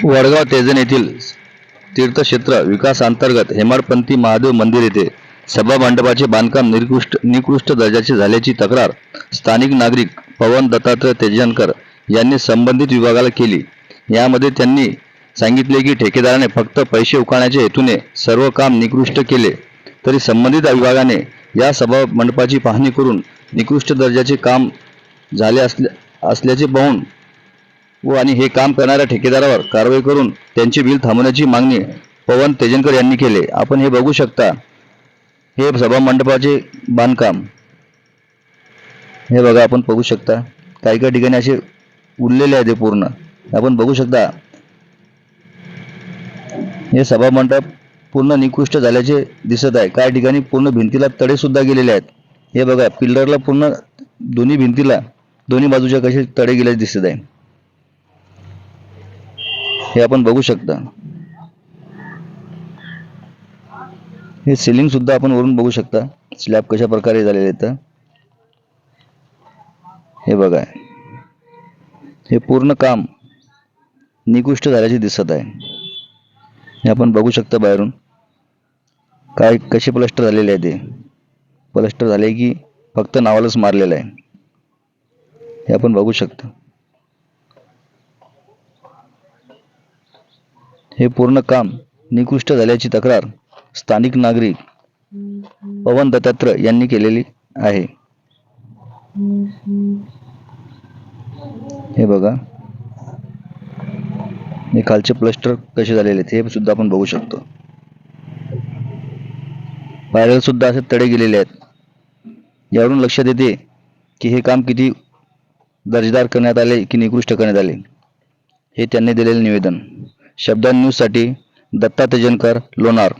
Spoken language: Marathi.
वडगाव तेजण येथील तीर्थक्षेत्र विकासांतर्गत हेमाडपंथी महादेव मंदिर येथे सभा मंडपाचे बांधकाम निकृष्ट दर्जाचे झाल्याची तक्रार स्थानिक नागरिक पवन दत्तात्रय तेजनकर यांनी संबंधित विभागाला केली। यामध्ये त्यांनी सांगितले की ठेकेदाराने फक्त पैसे उकळण्याच्या हेतूने सर्व काम निकृष्ट केले, तरी संबंधित विभागाने या सभा मंडपाची पाहणी करून निकृष्ट दर्जाचे काम झाले असल्याचे पाहून आणि हे काम करणाऱ्या ठेकेदारावर कारवाई करून त्यांचे बिल थांबवण्याची मागणी पवन तेजनकर यांनी केले। आपण हे बघू शकता, हे सभा मंडपाचे बांधकाम हे बघा, आपण बघू शकता काही काही ठिकाणी असे उरलेले आहे ते पूर्ण आपण बघू शकता। हे सभा मंडप पूर्ण निकृष्ट झाल्याचे दिसत आहे। काही ठिकाणी पूर्ण भिंतीला तडे सुद्धा गेलेले आहेत। हे बघा, पिल्लरला पूर्ण दोन्ही भिंतीला दोन्ही बाजूच्या कसे तडे गेलेले दिसत आहे, हे आपण बघू शकता। हे सिलिंग सुद्धा आपण वरून बघू शकता स्लॅब कशा प्रकारे झालेले आहेत। हे बघा, हे पूर्ण काम निकृष्ट झाल्याचे दिसत आहे। हे आपण बघू शकता बाहेरून काय कसे प्लास्टर झालेले आहे। ते प्लास्टर झाले की फक्त नावालाच मारलेलं आहे, हे आपण बघू शकता। हे पूर्ण काम निकृष्ट झाल्याची तक्रार स्थानिक नागरिक पवन दत्तात्रय यांनी केलेली आहे। हे बघा, हे खालचे प्लास्टर कसे झालेले आहेत हे सुद्धा आपण बघू शकतो। पायऱ्याला सुद्धा असे तडे गेलेले आहेत। यावरून लक्षात येते की हे काम किती दर्जेदार करण्यात आले की निकृष्ट करण्यात आले, हे त्यांनी दिलेले निवेदन। शब्द न्यूज साठी दत्ता तेजनकर, लोणार।